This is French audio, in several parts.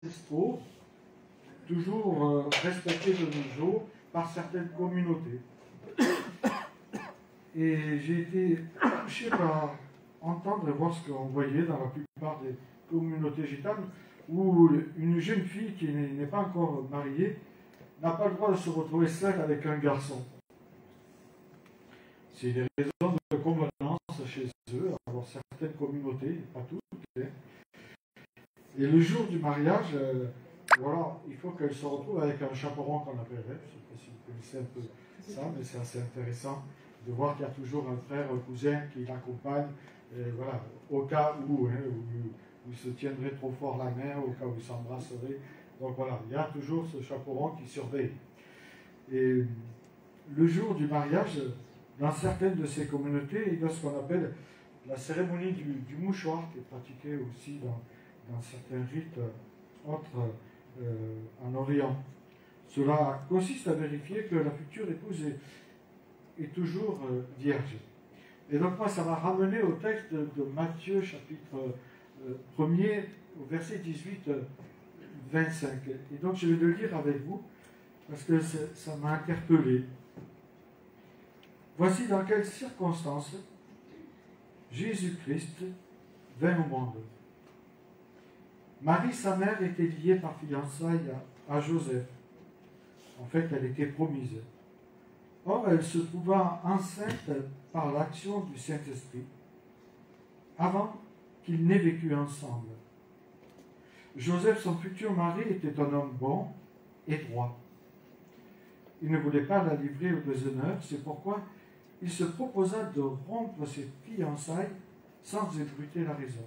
ancestraux, toujours respectés de nos jours par certaines communautés. Et j'ai été touché par entendre et voir ce qu'on voyait dans la plupart des communautés gitanes, où une jeune fille qui n'est pas encore mariée n'a pas le droit de se retrouver seule avec un garçon. C'est des raisons de convenance chez eux, alors certaines communautés, pas toutes. Et le jour du mariage, voilà, il faut qu'elle se retrouve avec un chaperon qu'on appellerait. Je ne sais pas si vous connaissez un peu ça, mais c'est assez intéressant de voir qu'il y a toujours un frère, un cousin qui l'accompagne, voilà, au cas où, où ils se tiendraient trop fort la main, au cas où ils s'embrasseraient. Donc voilà, il y a toujours ce chaperon qui surveille. Et le jour du mariage, dans certaines de ces communautés, il y a ce qu'on appelle la cérémonie du mouchoir, qui est pratiquée aussi dans certains rites autres en Orient. Cela consiste à vérifier que la future épouse est toujours vierge. Et donc moi, ça m'a ramené au texte de Matthieu, chapitre 1er, au verset 18-25. Et donc je vais le lire avec vous, parce que ça m'a interpellé. Voici dans quelles circonstances Jésus-Christ vint au monde. Marie, sa mère, était liée par fiançailles à Joseph. En fait, elle était promise. Or, elle se trouva enceinte par l'action du Saint-Esprit, avant qu'ils n'aient vécu ensemble. Joseph, son futur mari, était un homme bon et droit. Il ne voulait pas la livrer au déshonneur, c'est pourquoi il se proposa de rompre ses fiançailles sans ébruiter la raison.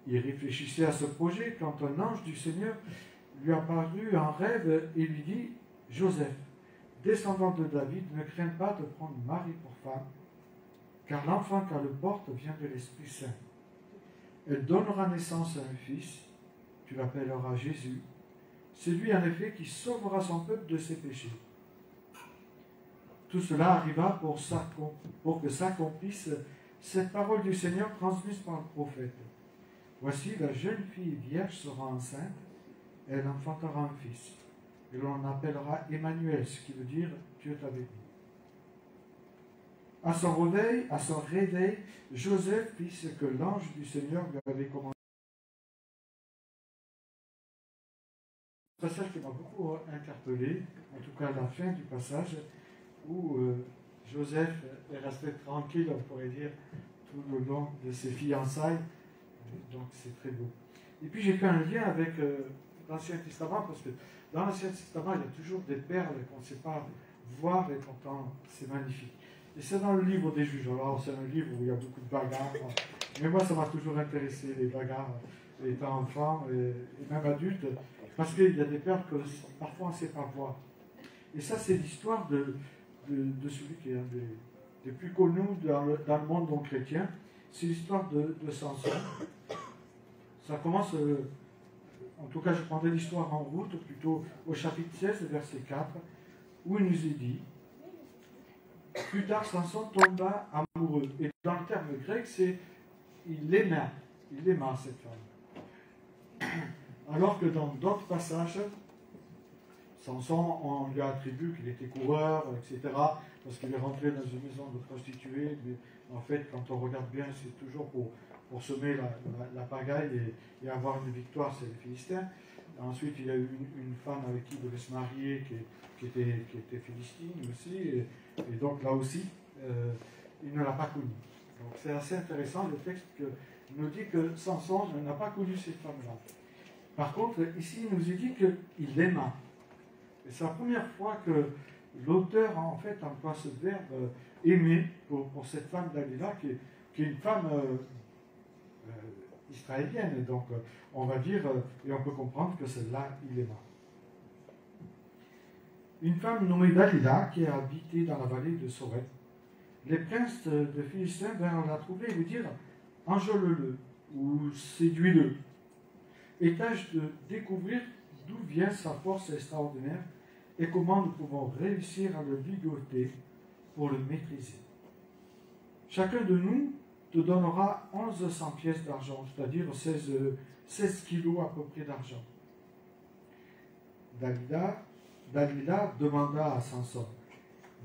Il réfléchissait à ce projet quand un ange du Seigneur lui apparut en rêve et lui dit « Joseph, descendant de David, ne crains pas de prendre Marie pour femme, car l'enfant qu'elle porte vient de l'Esprit Saint. Elle donnera naissance à un fils, tu l'appelleras Jésus. C'est lui en effet qui sauvera son peuple de ses péchés. » Tout cela arriva pour que s'accomplisse cette parole du Seigneur transmise par le prophète. Voici, la jeune fille vierge sera enceinte, elle enfantera un fils, et l'on appellera Emmanuel, ce qui veut dire Dieu est avec nous. À son réveil, Joseph fit ce que l'ange du Seigneur lui avait commandé. Un passage qui m'a beaucoup interpellé, en tout cas la fin du passage, où Joseph est resté tranquille, on pourrait dire, tout le long de ses fiançailles. Donc c'est très beau. Et puis j'ai fait un lien avec l'Ancien Testament, parce que dans l'Ancien Testament, il y a toujours des perles qu'on ne sait pas voir, et pourtant c'est magnifique. Et c'est dans le livre des Juges. Alors c'est un livre où il y a beaucoup de bagarres, mais moi ça m'a toujours intéressé, les bagarres, étant enfant et même adulte, parce qu'il y a des perles que parfois on ne sait pas voir. Et ça, c'est l'histoire de celui qui est un des plus connus dans le monde non chrétien. C'est l'histoire de Samson. Ça commence, en tout cas je prendrai l'histoire en route, plutôt au chapitre 16, verset 4, où il nous est dit « Plus tard, Samson tomba amoureux ». Et dans le terme grec, c'est « il aima cette femme ». Alors que dans d'autres passages, Samson, on lui attribue qu'il était coureur, etc., parce qu'il est rentré dans une maison de prostituées. Mais en fait, quand on regarde bien, c'est toujours pour semer la pagaille et avoir une victoire, c'est les Philistins. Ensuite, il y a eu une femme avec qui il devait se marier, qui était philistine aussi, et donc là aussi, il ne l'a pas connue. Donc c'est assez intéressant, le texte nous dit que Samson n'a pas connu cette femme-là. Par contre, ici, il nous est dit qu'il l'aima. Et c'est la première fois que l'auteur, en fait, emploie ce verbe aimer pour cette femme d'Alila, qui est une femme israélienne. Donc, on va dire, et on peut comprendre que celle-là, il aima. Une femme nommée Dalila, qui a habité dans la vallée de Sorek. Les princes de Philistins vinrent la trouver et lui dire « Enjôle-le » ou « Séduis-le ». Et tâche de découvrir d'où vient sa force extraordinaire et comment nous pouvons réussir à le ligoter pour le maîtriser. Chacun de nous te donnera 1100 pièces d'argent, c'est-à-dire 16 kilos à peu près d'argent. Dalila demanda à Samson,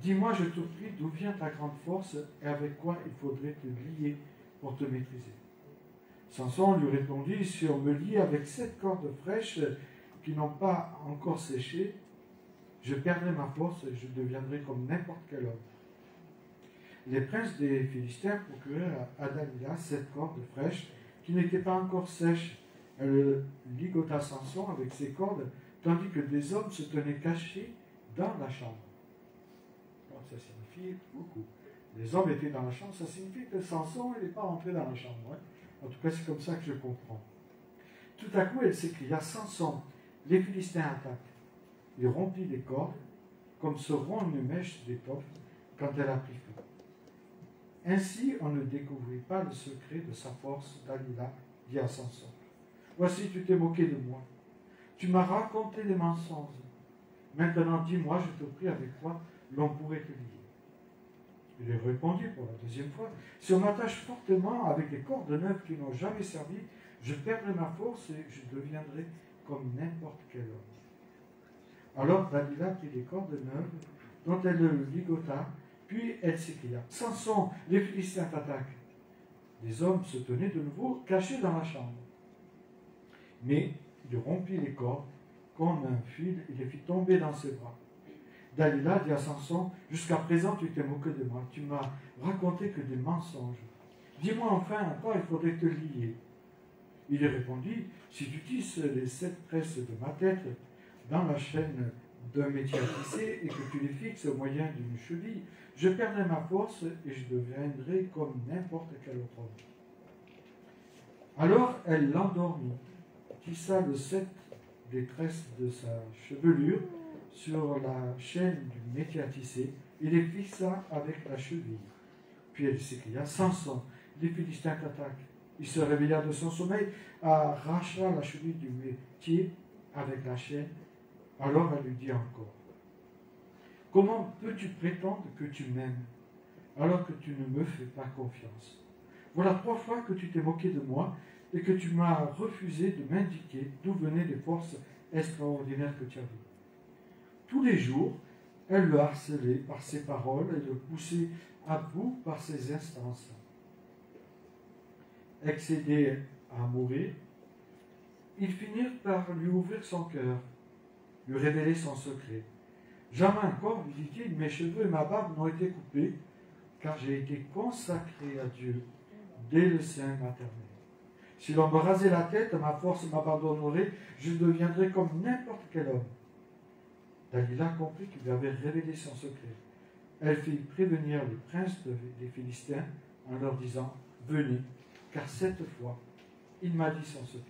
dis-moi, je te prie, d'où vient ta grande force et avec quoi il faudrait te lier pour te maîtriser. Samson lui répondit, si on me lie avec 7 cordes fraîches qui n'ont pas encore séché, je perdrai ma force et je deviendrai comme n'importe quel homme. Les princes des Philistins procurèrent à Dalila 7 cordes fraîches qui n'étaient pas encore sèches. Elle ligota Samson avec ses cordes, tandis que des hommes se tenaient cachés dans la chambre. Donc ça signifie beaucoup. Les hommes étaient dans la chambre, ça signifie que Samson n'est pas entré dans la chambre. Hein. En tout cas, c'est comme ça que je comprends. Tout à coup, elle s'écria, Samson, les Philistins attaquent. Il rompit les cordes, comme se rompt une mèche d'étoffe quand elle a pris feu. Ainsi, on ne découvrit pas le secret de sa force. Dalila dit à Samson, voici, tu t'es moqué de moi. Tu m'as raconté des mensonges. Maintenant, dis-moi, je te prie, avec quoi l'on pourrait te lier. Il lui répondit pour la deuxième fois, si on m'attache fortement avec des cordes neuves qui n'ont jamais servi, je perdrai ma force et je deviendrai comme n'importe quel homme. Alors Dalila prit des cordes neuves dont elle le ligota, puis elle s'écria, Samson, les Philistins t'attaquent. Les hommes se tenaient de nouveau cachés dans la chambre. Mais il rompit les cordes comme un fil et les fit tomber dans ses bras. Dalila dit à Samson, jusqu'à présent tu t'es moqué de moi, tu m'as raconté que des mensonges. Dis-moi enfin à quoi il faudrait te lier. Il lui répondit, si tu tisses les 7 tresses de ma tête dans la chaîne d'un métier à tisser et que tu les fixes au moyen d'une cheville, je perdrai ma force et je deviendrai comme n'importe quel autre homme. Alors elle l'endormit, tissa le 7 des tresses de sa chevelure sur la chaîne du métier à tisser et les fixa avec la cheville. Puis elle s'écria, Samson, les Philistins t'attaquent. Il se réveilla de son sommeil, arracha la cheville du métier avec la chaîne. Alors elle lui dit encore, comment peux-tu prétendre que tu m'aimes alors que tu ne me fais pas confiance? Voilà 3 fois que tu t'es moqué de moi et que tu m'as refusé de m'indiquer d'où venaient les forces extraordinaires que tu avais. Tous les jours, elle le harcelait par ses paroles et le poussait à bout par ses instances. Excédés à mourir, ils finirent par lui ouvrir son cœur, lui révéler son secret. Jamais encore, lui dit-il, mes cheveux et ma barbe n'ont été coupés, car j'ai été consacré à Dieu dès le sein maternel. Si l'on me rasait la tête, ma force m'abandonnerait, je deviendrais comme n'importe quel homme. Dalila comprit qu'il lui avait révélé son secret. Elle fit prévenir les princes des Philistins en leur disant, venez, car 7 fois, il m'a dit son secret.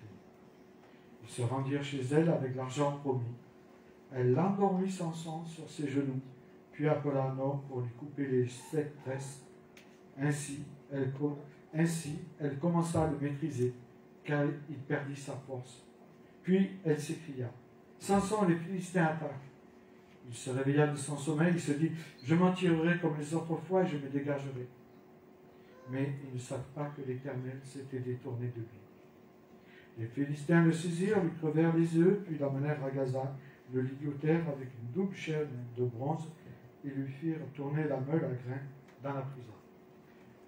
Ils se rendirent chez elle avec l'argent promis. Elle l'endormit Samson sur ses genoux, puis appela un homme pour lui couper les 7 tresses. Ainsi, elle commença à le maîtriser, car il perdit sa force. Puis elle s'écria, Samson, les Philistins attaquent. Il se réveilla de son sommeil, il se dit, je m'en tirerai comme les autres fois et je me dégagerai. Mais ils ne savent pas que l'Éternel s'était détourné de lui. Les Philistins le saisirent, lui crevèrent les yeux, puis l'amenèrent à Gaza, le ligotèrent avec une double chaîne de bronze et lui firent tourner la meule à grains dans la prison.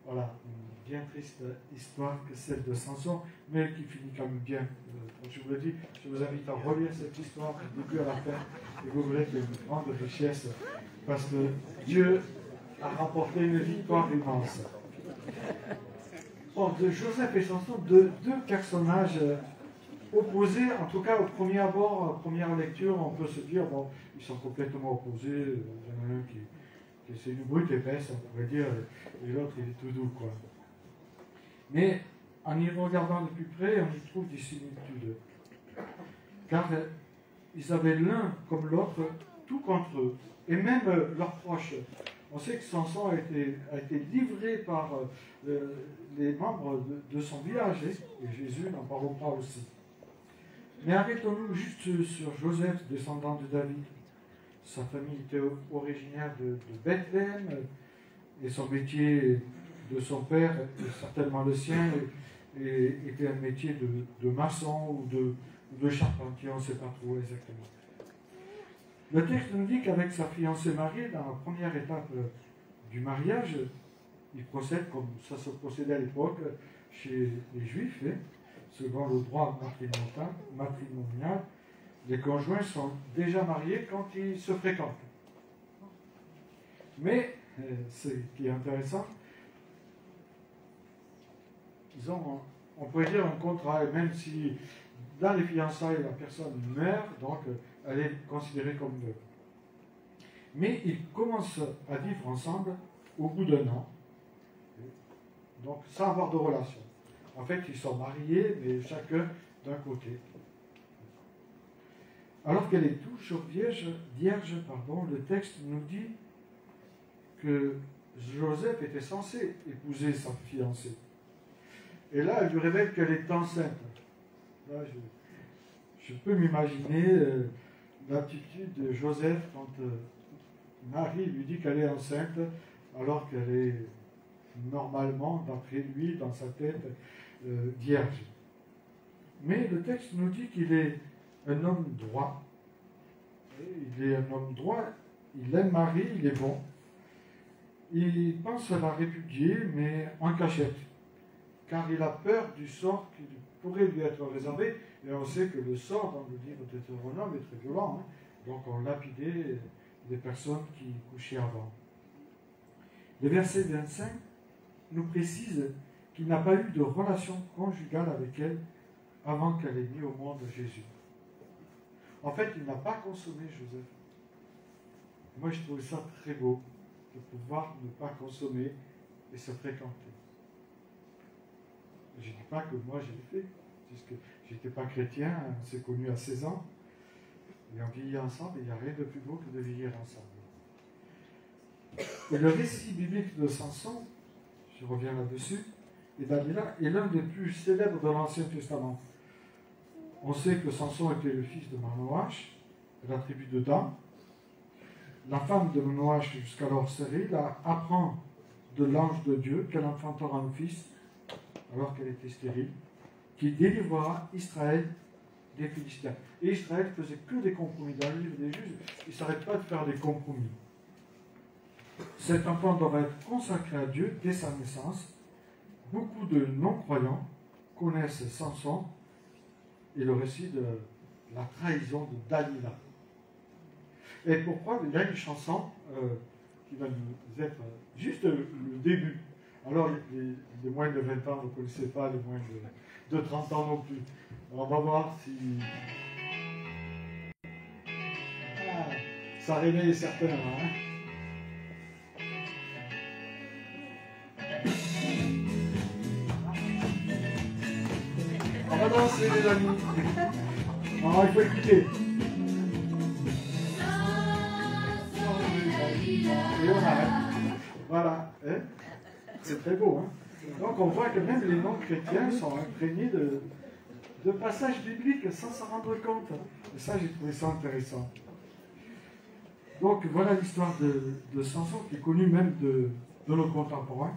Voilà, une bien triste histoire que celle de Samson, mais qui finit quand même bien. Je vous le dis, je vous invite à relire cette histoire du début à la fin, et vous verrez qu'il y a une grande richesse, parce que Dieu a remporté une victoire immense. Bon, de Joseph et Samson, deux personnages opposés, en tout cas au premier abord, première lecture, on peut se dire, bon, ils sont complètement opposés. Il y en a un qui c'est une brute épaisse, on pourrait dire, et l'autre il est tout doux, quoi. Mais en y regardant de plus près, on y trouve des similitudes. Car ils avaient l'un comme l'autre tout contre eux, et même leurs proches. On sait que Samson a été livré par les membres de son village, et Jésus n'en parle pas aussi. Mais arrêtons-nous juste sur Joseph, descendant de David. Sa famille était originaire de Bethléem, et son métier de son père, et certainement le sien, était un métier de maçon ou de charpentier, on ne sait pas trop exactement. Le texte nous dit qu'avec sa fiancée mariée, dans la première étape du mariage, il procède comme ça se procédait à l'époque chez les Juifs, selon le droit matrimonial. Les conjoints sont déjà mariés quand ils se fréquentent. Mais, ce qui est intéressant, ils ont, on pourrait dire, un contrat, et même si dans les fiançailles la personne meurt, donc elle est considérée comme veuve. Mais ils commencent à vivre ensemble au bout d'un an, donc sans avoir de relation. En fait, ils sont mariés, mais chacun d'un côté. Alors qu'elle est toujours vierge, le texte nous dit que Joseph était censé épouser sa fiancée. Et là, elle lui révèle qu'elle est enceinte. Là, je peux m'imaginer l'attitude de Joseph quand Marie lui dit qu'elle est enceinte, alors qu'elle est normalement, d'après lui, dans sa tête, vierge. Mais le texte nous dit qu'il est un homme droit. Il est un homme droit, il aime Marie, il est bon. Il pense la répudier, mais en cachette, car il a peur du sort qui pourrait lui être réservé. Et on sait que le sort dans le livre de Deutéronome est très violent. Donc on lapidait les personnes qui couchaient avant. Le verset 25 nous précise qu'il n'a pas eu de relation conjugale avec elle avant qu'elle ait mis au monde Jésus. En fait, il n'a pas consommé Joseph. Moi, je trouvais ça très beau, de pouvoir ne pas consommer et se fréquenter. Je ne dis pas que moi, je l'ai fait, puisque je n'étais pas chrétien, on s'est connus à 16 ans, et on vieillit ensemble, et il n'y a rien de plus beau que de vieillir ensemble. Et le récit biblique de Samson, je reviens là-dessus, et Dalila est l'un des plus célèbres de l'Ancien Testament. On sait que Samson était le fils de Manoach, de la tribu de Dan. La femme de Manoach, jusqu'alors stérile, apprend de l'ange de Dieu qu'elle enfantera un fils, alors qu'elle était stérile, qui délivrera Israël des Philistins. Et Israël faisait que des compromis. Dans le livre des Juges, il ne s'arrête pas de faire des compromis. Cet enfant doit être consacré à Dieu dès sa naissance. Beaucoup de non-croyants connaissent Samson et le récit de la trahison de Dalila. Et pourquoi? Il y a une chanson qui va nous être juste le début. Alors, les moins de 20 ans, vous ne connaissez pas, les moins de 30 ans non plus. Alors, on va voir si... Ah, ça réveille certains, hein? On va danser, les amis. Non, il faut écouter. Et on arrête. Voilà. Hein? C'est très beau. Hein? Donc on voit que même les non-chrétiens sont imprégnés de passages bibliques sans s'en rendre compte. Et ça, j'ai trouvé ça intéressant. Donc voilà l'histoire de Samson qui est connue même de nos contemporains,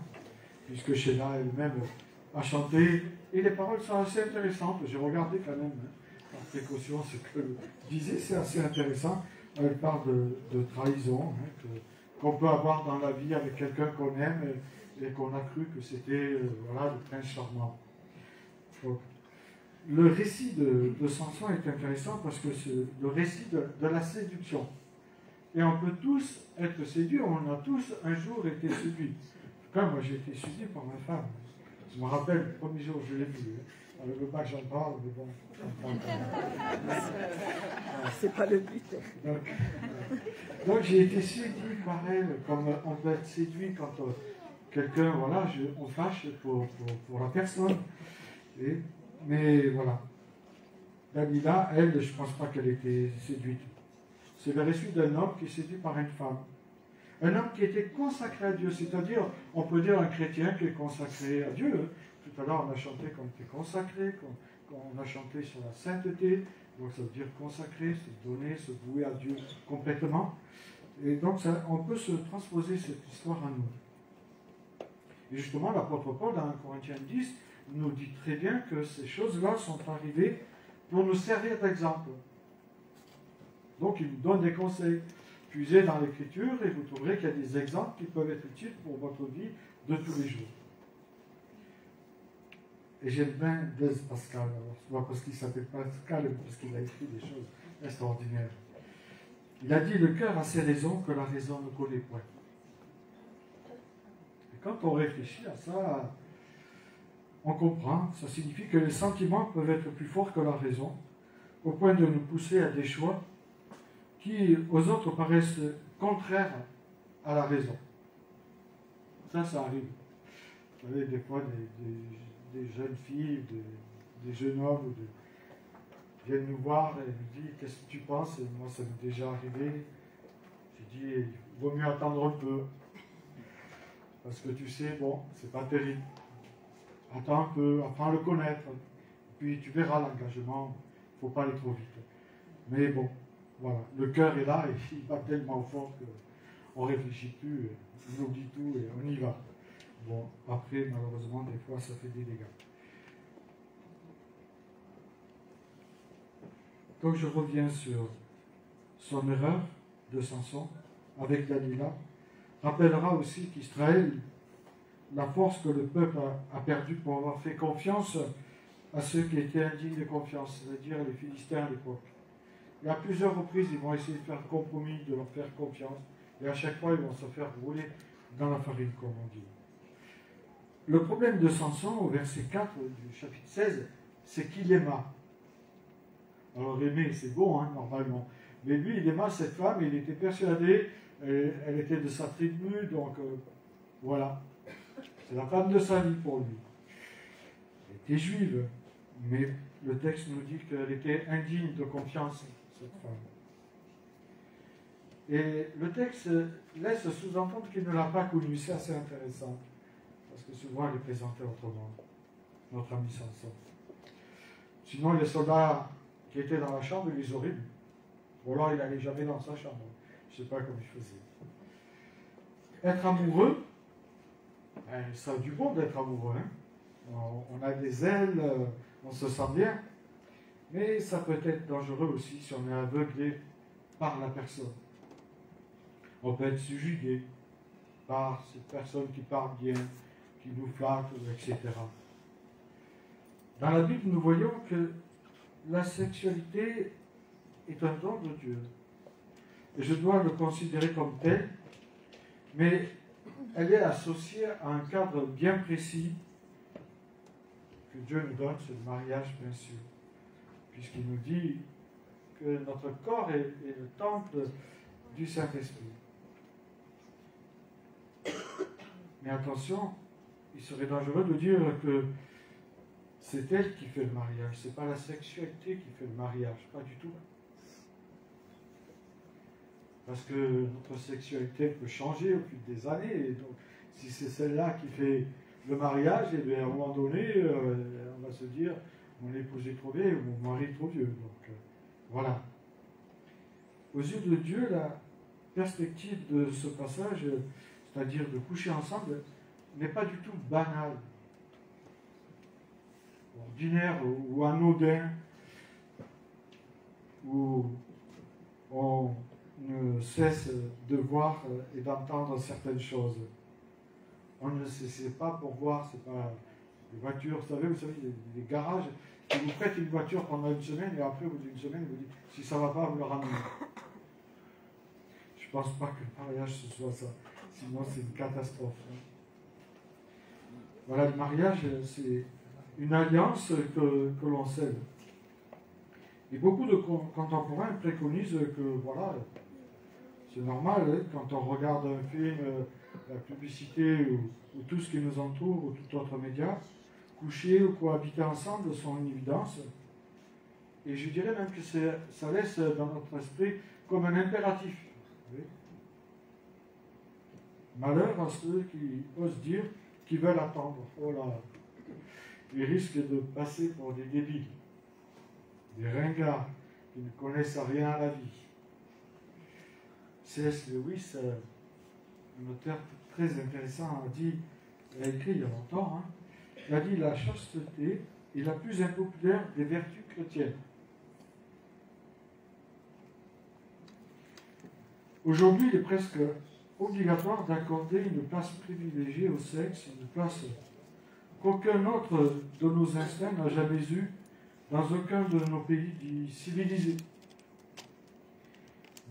puisque Sheila elle-même a chanté. Et les paroles sont assez intéressantes. J'ai regardé quand même, par précaution, ce que disait, c'est assez intéressant. Elle parle de trahison, qu'on peut avoir dans la vie avec quelqu'un qu'on aime et qu'on a cru que c'était voilà, le prince charmant. Donc, le récit de Samson est intéressant parce que c'est le récit de la séduction. Et on peut tous être séduits, on a tous un jour été séduits. En tout cas, moi j'ai été séduit par ma femme. Je me rappelle le premier jour où je l'ai vue. Elle ne veut pas que j'en parle, mais bon. C'est pas le but. Donc j'ai été séduit par elle, comme on peut être séduit quand quelqu'un, voilà, on fâche pour la personne. Mais voilà. Dalila, elle, je ne pense pas qu'elle était séduite. C'est le récit d'un homme qui est séduit par une femme. Un homme qui était consacré à Dieu, c'est-à-dire, on peut dire un chrétien qui est consacré à Dieu. Tout à l'heure, on a chanté qu'on était consacré, qu'on a chanté sur la sainteté. Donc ça veut dire consacrer, se donner, se vouer à Dieu complètement. Et donc on peut se transposer cette histoire à nous. Et justement, l'apôtre Paul, dans 1 Corinthiens 10, nous dit très bien que ces choses-là sont arrivées pour nous servir d'exemple. Donc, il nous donne des conseils. Puisez dans l'Écriture et vous trouverez qu'il y a des exemples qui peuvent être utiles pour votre vie de tous les jours. Et j'aime bien Blaise Pascal, alors, soit parce qu'il s'appelle Pascal, mais parce qu'il a écrit des choses extraordinaires. Il a dit, le cœur a ses raisons que la raison ne connaît point. Et quand on réfléchit à ça, on comprend. Ça signifie que les sentiments peuvent être plus forts que la raison, au point de nous pousser à des choix qui, aux autres, paraissent contraires à la raison. Ça arrive. Vous savez, des fois, des jeunes filles, des jeunes hommes viennent nous voir et nous disent « Qu'est-ce que tu penses ?» Et moi, ça m'est déjà arrivé. J'ai dit « Il vaut mieux attendre un peu. Parce que tu sais, bon, c'est pas terrible. Attends un peu, apprends à le connaître. Puis tu verras l'engagement, il ne faut pas aller trop vite. » Mais bon, voilà, le cœur est là et il bat tellement fort qu'on ne réfléchit plus, on oublie tout et on y va. Bon, après, malheureusement, des fois, ça fait des dégâts. Donc, je reviens sur son erreur de Samson avec Dalila. Rappellera aussi qu'Israël, la force que le peuple a perdue pour avoir fait confiance à ceux qui étaient indignes de confiance, c'est-à-dire les Philistins à l'époque. Et à plusieurs reprises, ils vont essayer de faire compromis, de leur faire confiance, et à chaque fois, ils vont se faire rouler dans la farine, comme on dit. Le problème de Samson, au verset 4 du chapitre 16, c'est qu'il aima. Alors aimer, c'est bon, hein, normalement. Mais lui, il aima cette femme, et il était persuadé, elle était de sa tribu, donc voilà. C'est la femme de sa vie pour lui. Elle était juive, mais le texte nous dit qu'elle était indigne de confiance, cette femme. Et le texte laisse sous-entendre qu'il ne l'a pas connue. C'est assez intéressant. Parce que souvent, elle est présentée autrement. Notre ami Samson. Sinon, les soldats qui étaient dans la chambre, ils les auraient vus. Ou alors, il n'allait jamais dans sa chambre. Je ne sais pas comment il faisait. Être amoureux, ça a du bon d'être amoureux. Hein. On a des ailes, on se sent bien. Mais ça peut être dangereux aussi si on est aveuglé par la personne. On peut être subjugué par cette personne qui parle bien, qui nous flatte, etc. Dans la Bible, nous voyons que la sexualité est un don de Dieu. Et je dois le considérer comme tel, mais elle est associée à un cadre bien précis que Dieu nous donne, c'est le mariage, bien sûr. Puisqu'il nous dit que notre corps est le temple du Saint-Esprit. Mais attention, il serait dangereux de dire que c'est elle qui fait le mariage. Ce n'est pas la sexualité qui fait le mariage, pas du tout. Parce que notre sexualité peut changer au fil des années. Et donc, si c'est celle-là qui fait le mariage, et bien, à un moment donné, on va se dire, mon épouse est trop vieille ou mon mari est trop vieux. Donc, voilà. Aux yeux de Dieu, la perspective de ce passage, c'est-à-dire de coucher ensemble, n'est pas du tout banale, ordinaire ou anodin, où on ne cesse de voir et d'entendre certaines choses. On ne cesse pas pour voir, c'est pas les voitures, vous savez, les garages, qui vous prêtent une voiture pendant une semaine et après, au bout d'une semaine, vous dites, si ça ne va pas, vous le ramenez. Je ne pense pas que le mariage ce soit ça, sinon c'est une catastrophe. Voilà, le mariage, c'est une alliance que l'on scelle. Et beaucoup de contemporains préconisent que, voilà, c'est normal, hein, quand on regarde un film, la publicité ou tout ce qui nous entoure, ou tout autre média, coucher ou cohabiter ensemble sont une évidence. Et je dirais même que ça laisse dans notre esprit comme un impératif. Malheur à ceux qui osent dire qu'ils veulent attendre. Oh là, ils risquent de passer pour des débiles, des ringards qui ne connaissent rien à la vie. C.S. Lewis, un auteur très intéressant, a dit il a écrit il y a longtemps, hein, il a dit la chasteté est la plus impopulaire des vertus chrétiennes. Aujourd'hui, il est presque obligatoire d'accorder une place privilégiée au sexe, une place qu'aucun autre de nos instincts n'a jamais eue dans aucun de nos pays dits civilisés.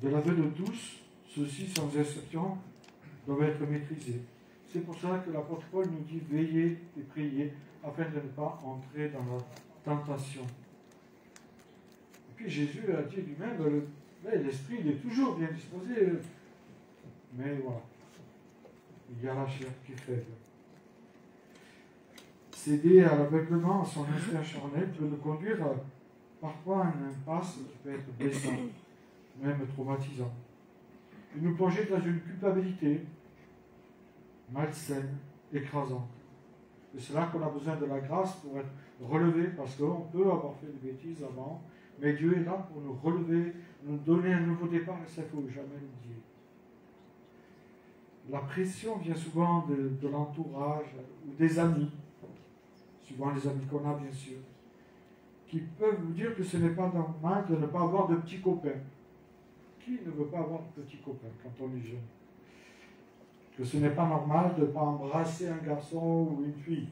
De l'aveu de tous, ceux-ci, sans exception, doivent être maîtrisés. C'est pour cela que l'apôtre Paul nous dit veillez et priez afin de ne pas entrer dans la tentation. Et puis Jésus a dit lui-même, l'esprit il est toujours bien disposé, mais voilà, il y a la chair qui est faible. Céder à l'aveuglement, à son instinct charnel, peut nous conduire parfois à une impasse qui peut être blessante, même traumatisante. Il nous plongeait dans une culpabilité malsaine, écrasante. Et c'est là qu'on a besoin de la grâce pour être relevé, parce qu'on peut avoir fait des bêtises avant, mais Dieu est là pour nous relever, nous donner un nouveau départ, et ça, il ne faut jamais l'oublier. La pression vient souvent de l'entourage ou des amis, suivant les amis qu'on a bien sûr, qui peuvent vous dire que ce n'est pas normal de ne pas avoir de petits copains. Qui ne veut pas avoir de petits copains quand on est jeune? Que ce n'est pas normal de ne pas embrasser un garçon ou une fille.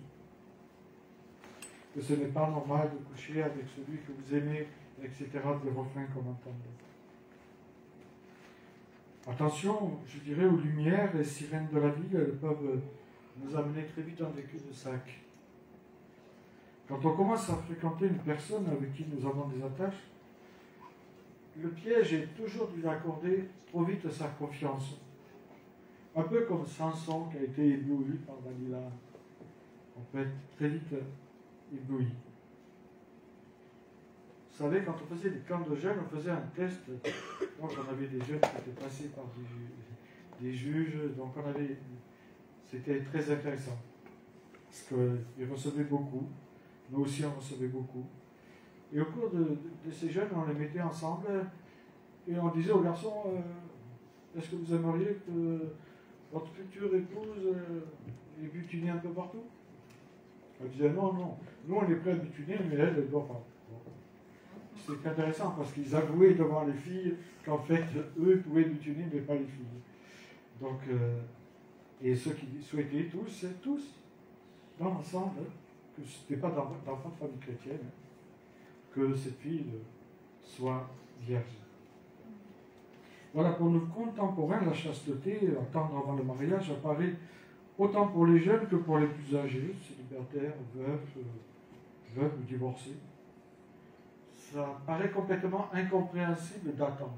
Que ce n'est pas normal de coucher avec celui que vous aimez, etc. Des refrains qu'on entend. Attention, je dirais, aux lumières, les sirènes de la ville, elles peuvent nous amener très vite dans des cul-de-sac. Quand on commence à fréquenter une personne avec qui nous avons des attaches, le piège est toujours de lui accorder trop vite sa confiance. Un peu comme Samson qui a été ébloui par Dalila. On peut être très vite ébloui. Vous savez, quand on faisait des camps de jeunes, on faisait un test. Donc on avait des jeunes qui étaient passés par des juges. Donc c'était très intéressant. Parce qu'ils recevaient beaucoup. Nous aussi, on recevait beaucoup. Et au cours de ces jeunes, on les mettait ensemble et on disait aux garçons, est-ce que vous aimeriez que votre future épouse est butinée un peu partout? Elle disait non, non. Nous, on est prêts à butiner, mais elle ne doit pas. C'est intéressant parce qu'ils avouaient devant les filles qu'en fait, eux pouvaient butiner, mais pas les filles. Donc, et ceux qui souhaitaient tous, dans l'ensemble, que ce n'était pas d'enfant de famille chrétienne, que cette fille soit vierge. Voilà, pour nos contemporains, la chasteté, attendre avant le mariage, apparaît autant pour les jeunes que pour les plus âgés, célibataires, veuves ou divorcés. Ça paraît complètement incompréhensible d'attendre.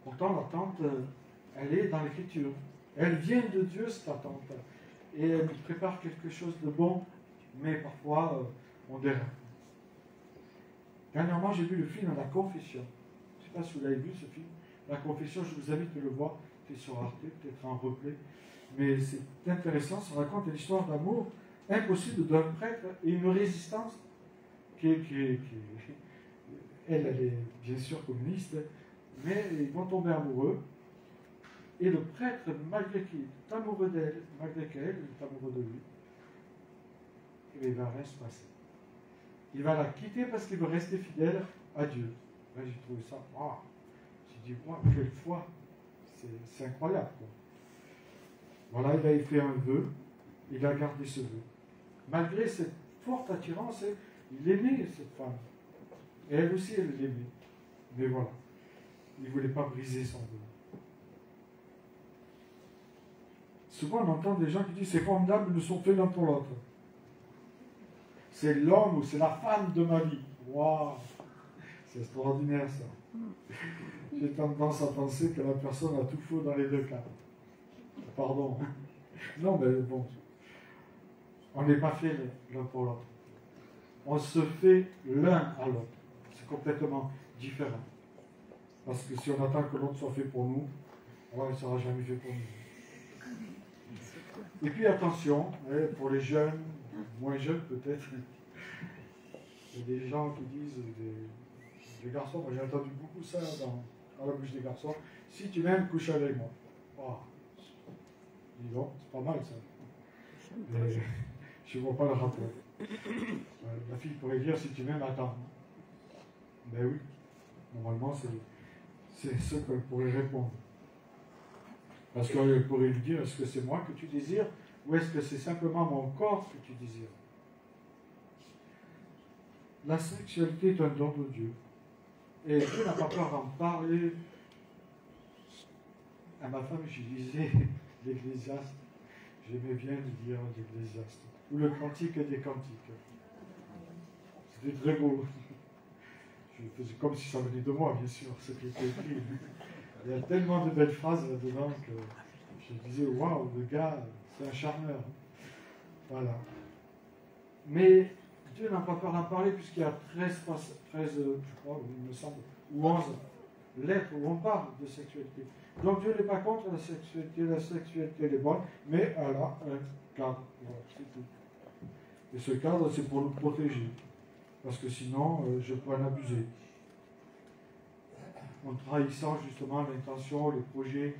Pourtant, l'attente, elle est dans l'Écriture. Elle vient de Dieu, cette attente. Et elle nous prépare quelque chose de bon, mais parfois, on dérape. Dernièrement, j'ai vu le film La Confession. Je ne sais pas si vous l'avez vu, ce film. La Confession, je vous invite à le voir. C'est sur Arte, peut-être en replay. Mais c'est intéressant, ça raconte l'histoire d'amour impossible d'un prêtre et une résistance elle est bien sûr communiste, mais ils vont tomber amoureux. Et le prêtre, malgré qu'il est amoureux d'elle, malgré qu'elle est amoureuse de lui, il va rien se passer. Il va la quitter parce qu'il veut rester fidèle à Dieu. Là, j'ai trouvé ça, wow. J'ai dit, wow, quelle foi, c'est incroyable. Quoi. Voilà, il a fait un vœu, il a gardé ce vœu. Malgré cette forte attirance, il aimait cette femme. Et elle aussi, elle l'aimait. Mais voilà, il ne voulait pas briser son vœu. Souvent, on entend des gens qui disent, c'est formidable, nous sommes faits l'un pour l'autre. C'est l'homme ou c'est la femme de ma vie. Waouh, c'est extraordinaire ça. J'ai tendance à penser que la personne a tout faux dans les deux cas. Pardon. Non, mais bon. On n'est pas fait l'un pour l'autre. On se fait l'un à l'autre. C'est complètement différent. Parce que si on attend que l'autre soit fait pour nous, alors il ne sera jamais fait pour nous. Et puis attention, pour les jeunes, moins jeunes peut-être, il y a des gens qui disent, des garçons, moi j'ai entendu beaucoup ça dans la bouche des garçons, si tu m'aimes, couche avec moi. Oh. Dis donc, c'est pas mal ça. Mais je ne vois pas le rapport. La fille pourrait dire, si tu m'aimes, attends. Ben oui, normalement c'est ce qu'elle pourrait répondre. Parce qu'elle pourrait lui dire, est-ce que c'est moi que tu désires ou est-ce que c'est simplement mon corps que tu désires? La sexualité est un don de Dieu. Et Dieu n'a pas peur d'en parler. À ma femme, je lisais l'Ecclésiaste. J'aimais bien le dire l'Ecclésiaste. Ou le Cantique des Cantiques. C'était très beau. Je faisais comme si ça venait de moi, bien sûr, ce qui était écrit. Il y a tellement de belles phrases là-dedans que je disais, waouh, le gars, c'est un charmeur. Voilà. Mais Dieu n'a pas peur d'en parler puisqu'il y a 13, je crois, il me semble, ou 11 lettres où on parle de sexualité. Donc Dieu n'est pas contre la sexualité elle est bonne, mais elle a un cadre. Voilà, c'est tout. Et ce cadre, c'est pour nous protéger. Parce que sinon, je peux en abuser. En trahissant justement l'intention, le projet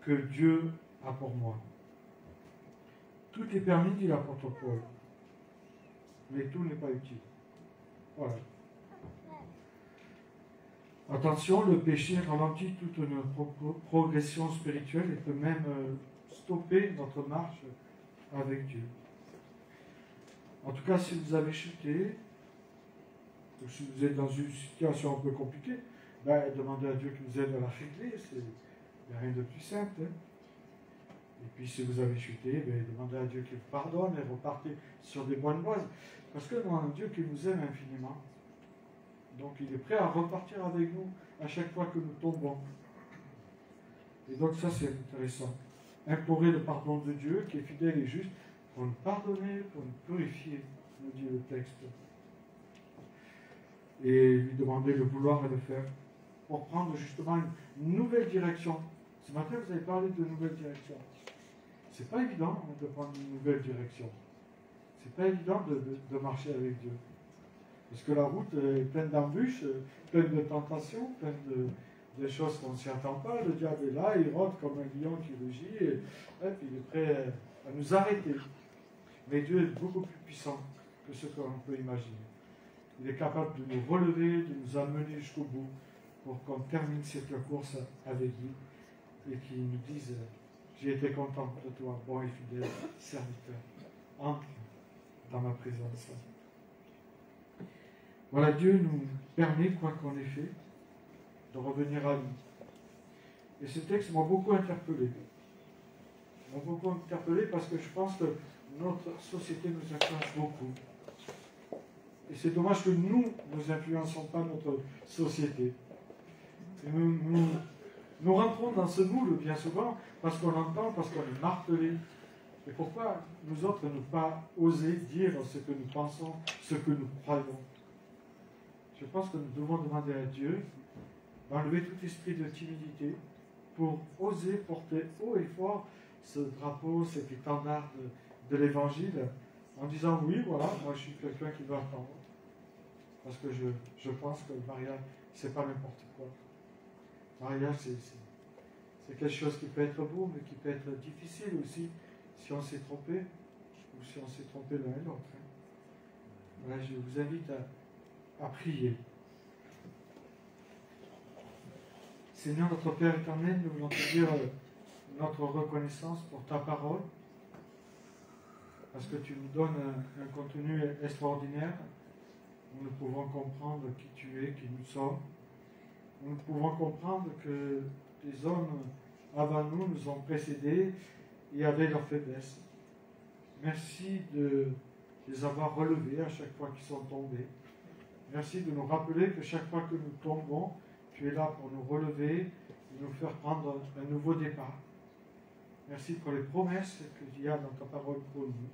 que Dieu a pour moi. Tout est permis, dit l'apôtre Paul. Mais tout n'est pas utile. Voilà. Attention, le péché ralentit toute notre progression spirituelle et peut même stopper notre marche avec Dieu. En tout cas, si vous avez chuté, ou si vous êtes dans une situation un peu compliquée, ben, demandez à Dieu qu'il vous aide à la régler. Il n'y a rien de plus simple. Hein. Et puis si vous avez chuté, ben, demandez à Dieu qu'il vous pardonne et repartez sur des bonnes bases. Parce que nous avons un Dieu qui nous aime infiniment. Donc il est prêt à repartir avec nous à chaque fois que nous tombons. Et donc ça c'est intéressant. Implorer le pardon de Dieu qui est fidèle et juste pour nous pardonner, pour nous purifier, nous dit le texte. Et lui demander le vouloir et le faire pour prendre justement une nouvelle direction. Ce matin vous avez parlé de nouvelle direction. C'est pas évident de prendre une nouvelle direction. C'est pas évident de marcher avec Dieu. Parce que la route est pleine d'embûches, pleine de tentations, pleine de choses qu'on ne s'y attend pas. Le diable est là, il rôde comme un lion qui rugit, et puis il est prêt à nous arrêter. Mais Dieu est beaucoup plus puissant que ce qu'on peut imaginer. Il est capable de nous relever, de nous amener jusqu'au bout, pour qu'on termine cette course avec lui, et qu'il nous dise, j'ai été content de toi, bon et fidèle serviteur. Entre dans ma présence. Voilà, Dieu nous permet, quoi qu'on ait fait, de revenir à lui. Et ce texte m'a beaucoup interpellé. M'a beaucoup interpellé parce que je pense que notre société nous influence beaucoup. Et c'est dommage que nous influençons pas notre société. Et nous rentrons dans ce moule bien souvent parce qu'on entend, parce qu'on est martelé. Et pourquoi nous autres ne pas oser dire ce que nous pensons, ce que nous croyons? Je pense que nous devons demander à Dieu d'enlever tout esprit de timidité pour oser porter haut et fort ce drapeau, cet étendard de l'Évangile, en disant oui, voilà, moi je suis quelqu'un qui doit attendre. Parce que je pense que le mariage, c'est pas n'importe quoi. Le mariage, c'est quelque chose qui peut être beau, mais qui peut être difficile aussi si on s'est trompé, ou si on s'est trompé l'un et l'autre. Voilà, je vous invite à prier. Seigneur, notre Père éternel, nous voulons te dire notre reconnaissance pour ta parole, parce que tu nous donnes un contenu extraordinaire, où nous pouvons comprendre qui tu es, qui nous sommes. Nous pouvons comprendre que les hommes avant nous ont précédés et avaient leurs faiblesses. Merci de les avoir relevés à chaque fois qu'ils sont tombés. Merci de nous rappeler que chaque fois que nous tombons, tu es là pour nous relever et nous faire prendre un nouveau départ. Merci pour les promesses qu'il y a dans ta parole pour nous.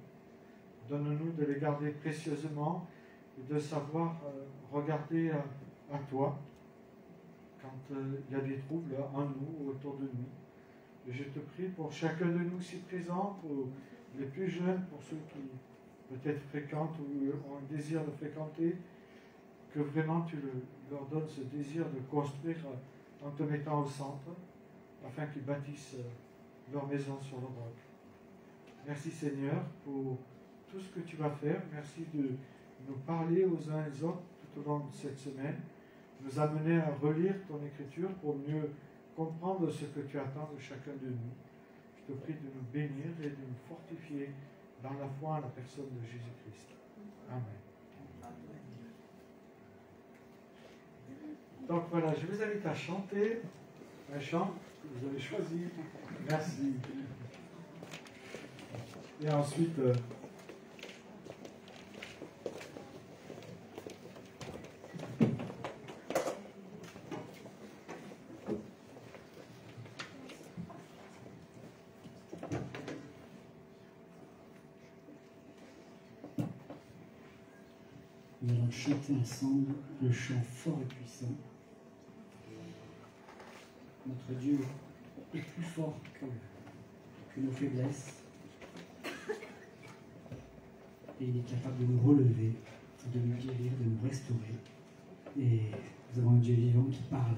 Donne-nous de les garder précieusement et de savoir regarder à toi quand il y a des troubles en nous ou autour de nous. Et je te prie pour chacun de nous ici présents, pour les plus jeunes, pour ceux qui peut-être fréquentent ou ont un désir de fréquenter, que vraiment tu leur donnes ce désir de construire en te mettant au centre, afin qu'ils bâtissent leur maison sur le roc. Merci Seigneur pour tout ce que tu vas faire. Merci de nous parler aux uns et aux autres tout au long de cette semaine. Nous amener à relire ton écriture pour mieux comprendre ce que tu attends de chacun de nous. Je te prie de nous bénir et de nous fortifier dans la foi à la personne de Jésus-Christ. Amen. Donc voilà, je vous invite à chanter un chant que vous avez choisi. Merci. Et ensuite, nous allons chanter ensemble le chant fort et puissant. Notre Dieu est plus fort que nos faiblesses. Et il est capable de nous relever, de nous guérir, de nous restaurer. Et nous avons un Dieu vivant qui parle.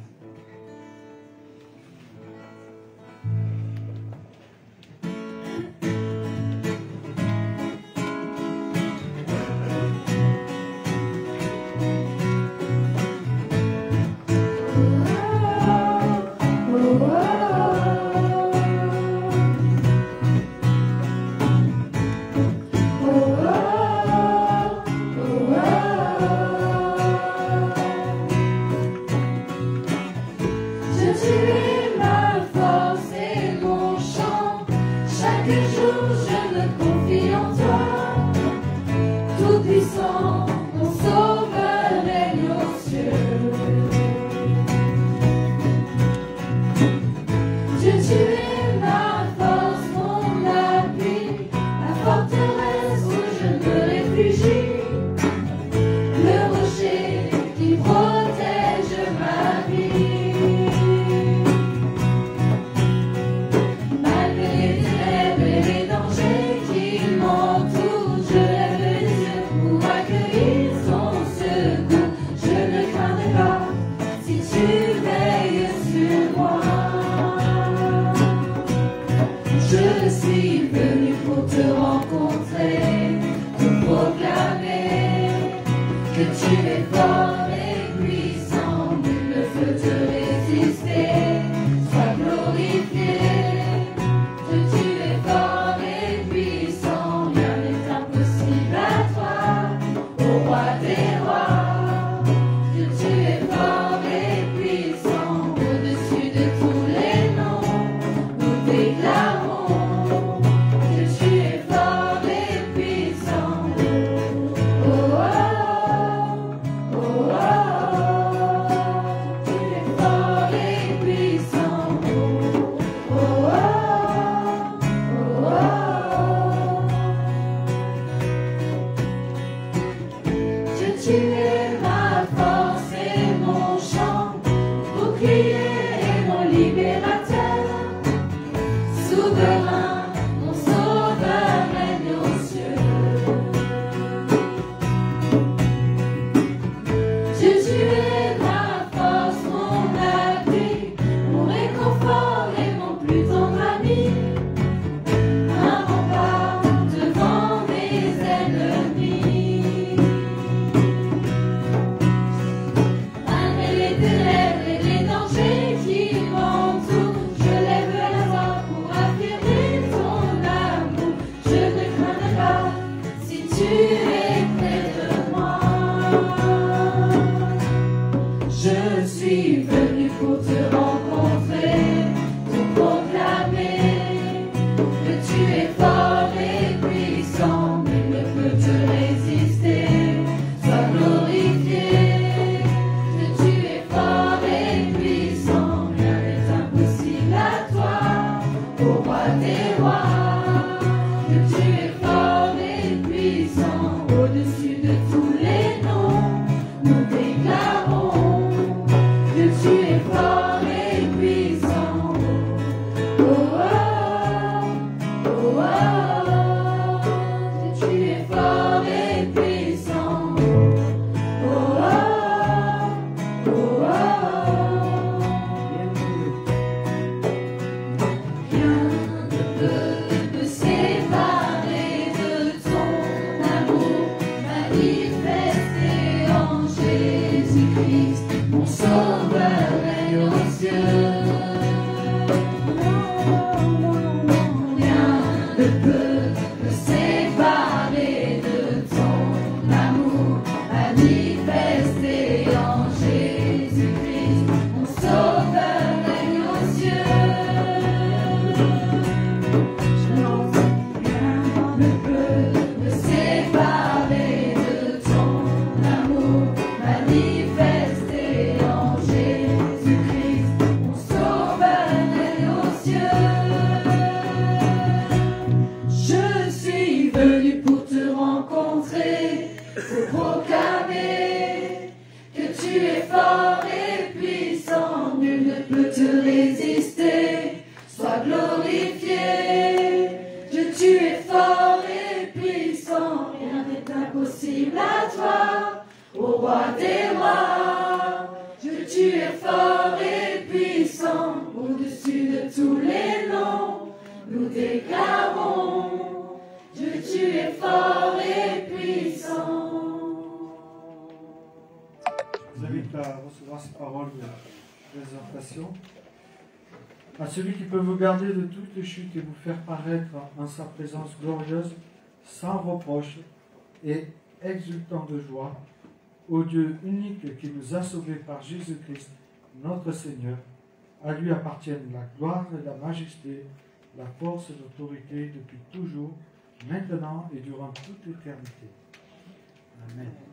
Au-dessus de tous les noms, nous déclarons que tu es fort et mon sauveur règne aux cieux. Rien ne peut me séparer de ton amour manifesté en Jésus-Christ, mon sauveur règne aux cieux. Rien ne peut me séparer de ton amour manifesté en Jésus-Christ, mon sauveur règne aux cieux. Je suis venu pour te rencontrer, pour proclamer que tu es fort et puissant, nul ne peut te résister. Sois glorifié, Dieu, tu es fort et puissant, rien n'est impossible à toi, ô roi des rois. Dieu, tu es fort et puissant, au-dessus de tous les noms, nous déclarons, Dieu, tu es fort et puissant. Je vous invite à recevoir ces paroles de présentation. À celui qui peut vous garder de toutes les chutes et vous faire paraître en sa présence glorieuse, sans reproche et exultant de joie, au Dieu unique qui nous a sauvés par Jésus-Christ, notre Seigneur. À lui appartiennent la gloire et la majesté, la force et l'autorité depuis toujours, maintenant et durant toute l'éternité. Amen.